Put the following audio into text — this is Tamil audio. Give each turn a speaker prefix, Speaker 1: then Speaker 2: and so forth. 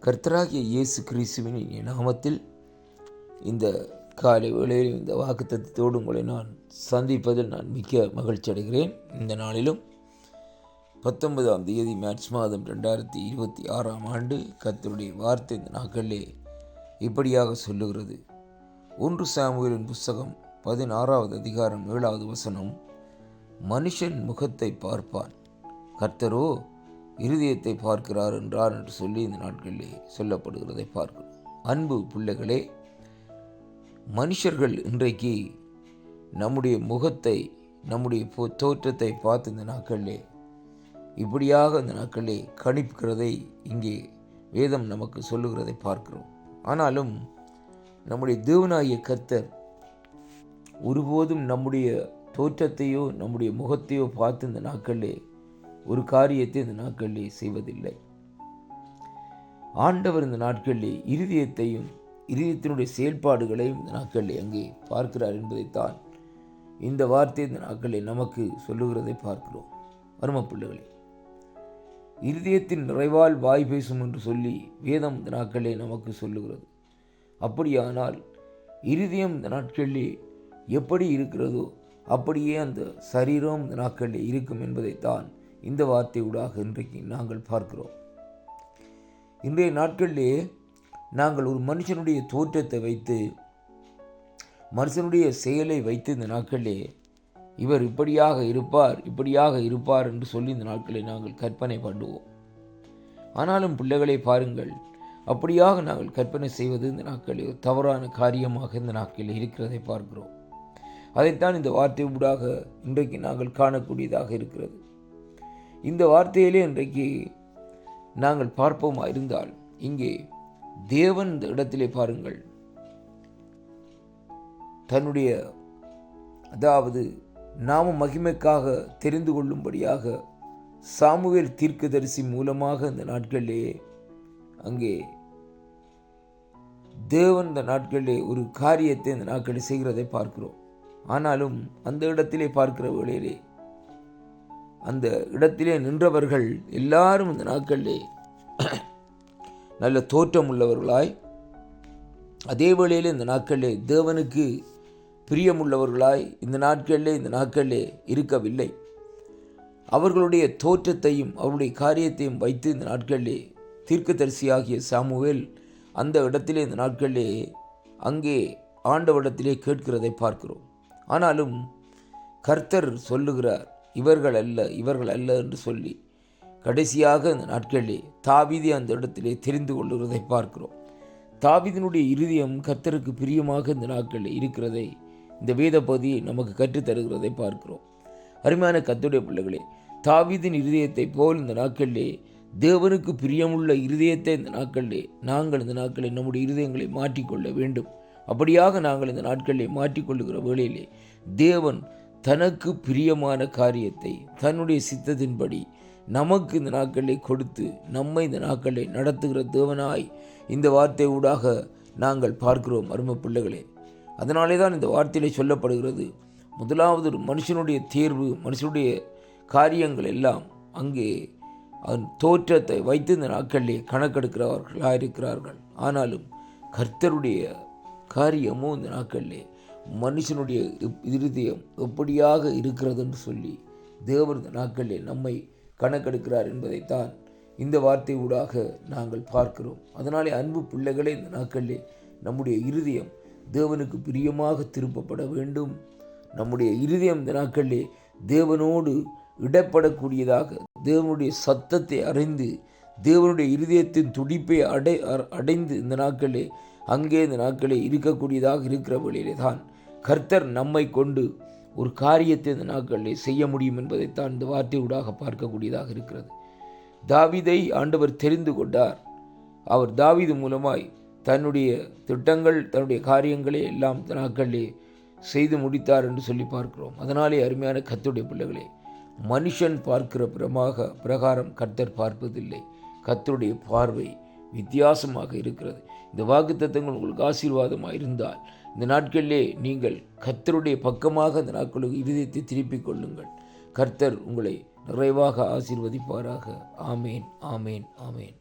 Speaker 1: கர்த்தராகிய இயேசு கிறிஸ்துவின் இனிய நாமத்தில் இந்த காலை வேளையில் இந்த வாக்குத்தத்தத்தோடு உங்களை நான் சந்திப்பதில் நான் மிக்க மகிழ்ச்சி அடைகிறேன். இந்த நாளிலும் 19ஆம் தேதி மார்ச் மாதம் 2026ஆம் ஆண்டு கர்த்தருடைய வார்த்தை இந்த நாட்களிலே இப்படியாக சொல்லுகிறது. 1 சாமுவேலின் புஸ்தகம் 16வது அதிகாரம் 7வது வசனம், மனுஷன் முகத்தை பார்ப்பான், கர்த்தரோ இருதயத்தை பார்க்கிறார் என்றார் என்று சொல்லி இந்த நாட்களிலே சொல்லப்படுகிறதை பார்க்கிறோம். அன்பு பிள்ளைகளே, மனுஷர்கள் இன்றைக்கு நம்முடைய முகத்தை, நம்முடைய தோற்றத்தை பார்த்து இந்த நாட்களிலே இப்படியாக இந்த நாட்களிலே கணிக்கிறதை இங்கே வேதம் நமக்கு சொல்லுகிறதை பார்க்கிறோம். ஆனாலும் நம்முடைய தேவனாகிய கர்த்தர் ஒருபோதும் நம்முடைய தோற்றத்தையோ நம்முடைய முகத்தையோ பார்த்து இந்த நாட்களிலே ஒரு காரியத்தை இந்த நாட்களிலே செய்வதில்லை. ஆண்டவர் இந்த நாட்களிலே இருதயத்தையும் இருதயத்தினுடைய செயல்பாடுகளையும் இந்த நாட்களிலே அங்கே பார்க்கிறார் என்பதைத்தான் இந்த வார்த்தை இந்த நாட்களிலே நமக்கு சொல்லுகிறதை பார்க்கிறோம். அருமை பிள்ளைகளே, இருதயத்தின் நிறைவால் வாய் பேசும் என்று சொல்லி வேதம் இந்த நாட்களிலே நமக்கு சொல்லுகிறது. அப்படியானால் இருதயம் இந்த நாட்களிலே எப்படி இருக்கிறதோ அப்படியே அந்த சரீரம் இந்த நாட்களிலே இருக்கும் என்பதைத்தான் இந்த வார்த்தையூடாக இன்றைக்கு நாங்கள் பார்க்கிறோம். இன்றைய நாட்களிலே நாங்கள் ஒரு மனுஷனுடைய தோற்றத்தை வைத்து, மனுஷனுடைய செயலை வைத்து இந்த நாட்களிலே இவர் இப்படியாக இருப்பார் என்று சொல்லி இந்த நாட்களை நாங்கள் கற்பனை பண்ணுவோம். ஆனாலும் பிள்ளைகளை பாருங்கள், அப்படியாக நாங்கள் கற்பனை செய்வது இந்த நாட்களில் தவறான காரியமாக இந்த நாட்களில் இருக்கிறதை பார்க்கிறோம். அதைத்தான் இந்த வார்த்தை ஊடாக இன்றைக்கு நாங்கள் காணக்கூடியதாக இருக்கிறது. இந்த வார்த்தையிலே இன்றைக்கு நாங்கள் பார்ப்போமா இருந்தால், இங்கே தேவன் இந்த இடத்திலே பாருங்கள், தன்னுடைய அதாவது நாம மகிமைக்காக தெரிந்து கொள்ளும்படியாக சாமுவேல் தீர்க்கதரிசி மூலமாக இந்த நாட்களிலே அங்கே தேவன் இந்த நாட்களிலே ஒரு காரியத்தை இந்த நாட்களில் செய்கிறதை பார்க்கிறோம். ஆனாலும் அந்த இடத்திலே பார்க்கிற வேளையிலே அந்த இடத்திலே நின்றவர்கள் எல்லாரும் இந்த நாட்களிலே நல்ல தோற்றம் உள்ளவர்களாய், அதே வேளையிலே இந்த நாட்களிலே தேவனுக்கு பிரியமுள்ளவர்களாய் இந்த நாட்களிலே இருக்கவில்லை. அவர்களுடைய தோற்றத்தையும் அவருடைய காரியத்தையும் வைத்து இந்த நாட்களிலே தீர்க்கதரிசியாகிய சாமுவேல் அந்த இடத்திலே இந்த நாட்களிலே அங்கே ஆண்டவரிடத்திலே கேட்கிறதை பார்க்கிறோம். ஆனாலும் கர்த்தர் சொல்லுகிறார், இவர்கள் அல்ல என்று சொல்லி கடைசியாக இந்த நாட்களிலே தாவீதை அந்த இடத்திலே தெரிந்து கொள்ளுகிறதை பார்க்கிறோம். தாவீதினுடைய இருதயம் கர்த்தருக்கு பிரியமாக இந்த நாட்களில் இருக்கிறதை இந்த வேத பகுதியை நமக்கு கற்றுத்தருகிறதை பார்க்கிறோம். அருமையான கர்த்தருடைய பிள்ளைகளே, தாவீதின் இருதயத்தை போல் இந்த நாட்களிலே தேவனுக்கு பிரியமுள்ள இருதயத்தை இந்த நாட்களிலே நாங்கள் இந்த நாட்களில் நம்முடைய இருதயங்களை மாற்றிக்கொள்ள வேண்டும். அப்படியாக நாங்கள் இந்த நாட்களிலே மாற்றிக்கொள்ளுகிற வேளையிலே தேவன் தனக்கு பிரியமான காரியத்தை தன்னுடைய சித்தத்தின்படி நமக்கு இந்த நாட்களை கொடுத்து நம்மை இந்த நாட்களை நடத்துகிற தேவனாய் இந்த வார்த்தை ஊடாக நாங்கள் பார்க்கிறோம். அருமை பிள்ளைகளே, அதனாலே தான் இந்த வார்த்தையிலே சொல்லப்படுகிறது, முதலாவது ஒரு மனுஷனுடைய தேர்வு, மனுஷனுடைய காரியங்கள் எல்லாம் அங்கே தோற்றத்தை வைத்து இந்த நாட்களிலே கணக்கெடுக்கிறவர்களாக இருக்கிறார்கள். ஆனாலும் கர்த்தருடைய காரியமோ இந்த நாட்களிலே மனுஷனுடைய இருதயம் எப்படியாக இருக்கிறது என்று சொல்லி தேவன் இந்த நாட்களிலே நம்மை கணக்கெடுக்கிறார் என்பதைத்தான் இந்த வார்த்தை ஊடாக நாங்கள் பார்க்கிறோம். அதனாலே அன்பு பிள்ளைகளே, இந்த நாட்களிலே நம்முடைய இருதயம் தேவனுக்கு பிரியமாக திருப்பப்பட வேண்டும். நம்முடைய இருதயம் இந்த நாட்களிலே தேவனோடு இடப்படக்கூடியதாக, தேவனுடைய சத்தத்தை அறிந்து தேவனுடைய இருதயத்தின் துடிப்பை அடைந்து இந்த நாட்களிலே அங்கே இந்த நாட்களே இருக்கக்கூடியதாக இருக்கிற வழியிலே தான் கர்த்தர் நம்மை கொண்டு ஒரு காரியத்தை இந்த நாட்களில் செய்ய முடியும் என்பதைத்தான் இந்த வார்த்தையூடாக பார்க்கக்கூடியதாக இருக்கிறது. தாவீதை ஆண்டவர் தெரிந்து கொண்டார். அவர் தாவீது மூலமாய் தன்னுடைய திட்டங்கள், தன்னுடைய காரியங்களை எல்லாம் இந்த நாட்களிலே செய்து முடித்தார் என்று சொல்லி பார்க்கிறோம். அதனாலே அருமையான கர்த்தருடைய பிள்ளைகளே, மனுஷன் பார்க்கிற பிரகாரம் கர்த்தர் பார்ப்பதில்லை. கர்த்தருடைய பார்வை வித்தியாசமாக இருக்கிறது. இந்த வாக்குத்தத்தங்கள் உங்களுக்கு ஆசீர்வாதமாக இருந்தால் இந்த நாட்களிலே நீங்கள் கர்த்தருடைய பக்கமாக இந்த நாட்களுக்கு இருதயத்தை திருப்பிக் கொள்ளுங்கள். கர்த்தர் உங்களை நிறைவாக ஆசீர்வதிப்பாராக. ஆமேன், ஆமேன், ஆமேன்.